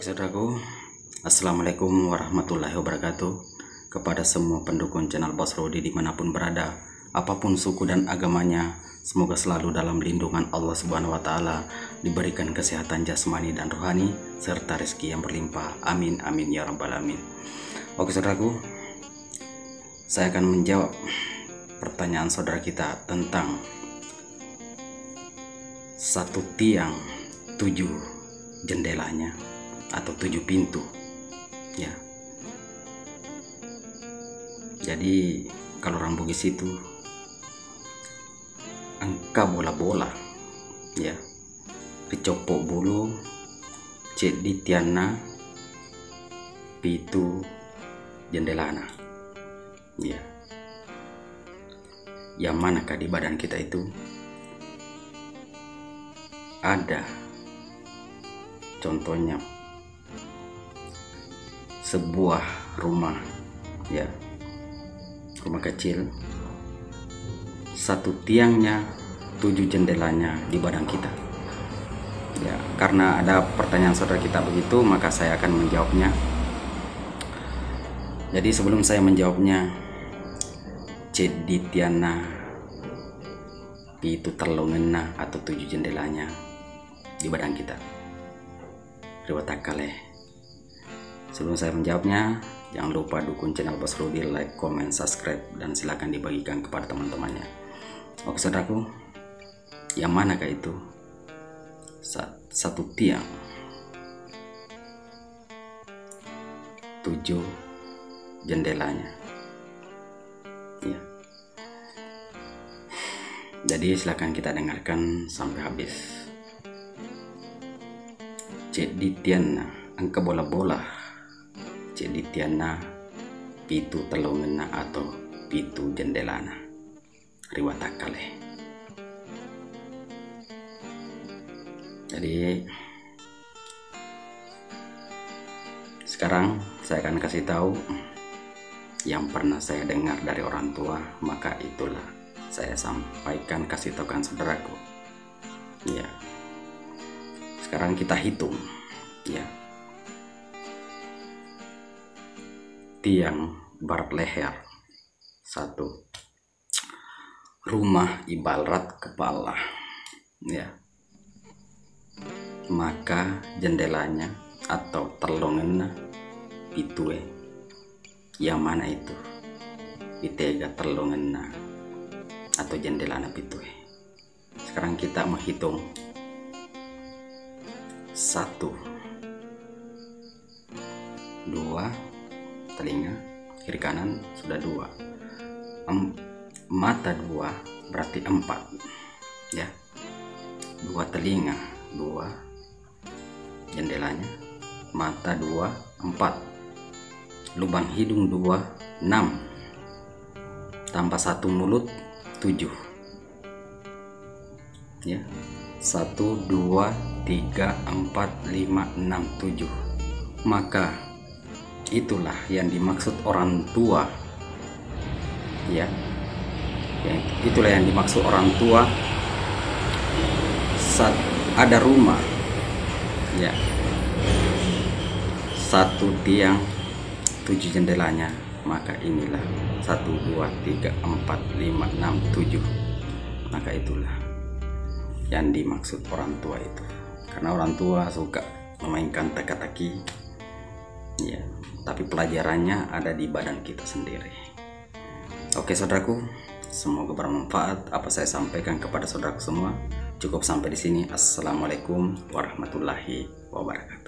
Oke saudaraku, Assalamualaikum warahmatullahi wabarakatuh. Kepada semua pendukung channel Bos Rudi dimanapun berada, apapun suku dan agamanya, semoga selalu dalam lindungan Allah Subhanahu wa Ta'ala, diberikan kesehatan jasmani dan rohani serta rezeki yang berlimpah. Amin amin ya rabbal alamin. Oke saudaraku, saya akan menjawab pertanyaan saudara kita tentang satu tiang 7 jendelanya atau 7 pintu ya. Jadi kalau orang Bugis itu angka bola-bola ya, dicopok bulu cek di tiana pitu jendelana ya. Yang manakah di badan kita itu ada, contohnya sebuah rumah ya, rumah kecil, satu tiangnya 7 jendelanya di badan kita ya. Karena ada pertanyaan saudara kita begitu, maka saya akan menjawabnya. Jadi sebelum saya menjawabnya, cek di tiana itu terlongena atau 7 jendelanya di badan kita, riwatakale. Sebelum saya menjawabnya, jangan lupa dukung channel Bos Rudi, like, comment, subscribe, dan silakan dibagikan kepada teman-temannya. Oke saudaraku, yang manakah itu satu tiang 7 jendelanya ya. Jadi silakan kita dengarkan sampai habis. Cek di tiana angka bola-bola, cek di tiana pitu telungena atau pitu jendelana, riwatakale. Jadi sekarang saya akan kasih tahu yang pernah saya dengar dari orang tua, maka itulah saya sampaikan, kasih tahukan saudaraku ya. Sekarang kita hitung ya, tiang barat leher 1, rumah ibarat kepala ya, maka jendelanya atau terlongena pitue yang mana itu pitega terlongena atau jendelana pitue. Sekarang kita menghitung 1, 2, telinga kiri kanan sudah 2, mata 2 berarti 4 ya, 2 telinga 2 jendelanya, mata 2 4, lubang hidung 2 6, tambah 1 mulut 7 ya. 1 2 3 4 5 6 7, maka itulah yang dimaksud orang tua ya. Itulah yang dimaksud orang tua saat ada rumah ya, 1 tiang 7 jendelanya, maka inilah 1 2 3 4 5 6 7, maka itulah yang dimaksud orang tua itu. Karena orang tua suka memainkan teka-teki ya, tapi pelajarannya ada di badan kita sendiri. Oke saudaraku, semoga bermanfaat apa saya sampaikan kepada saudaraku semua. Cukup sampai di sini. Assalamualaikum warahmatullahi wabarakatuh.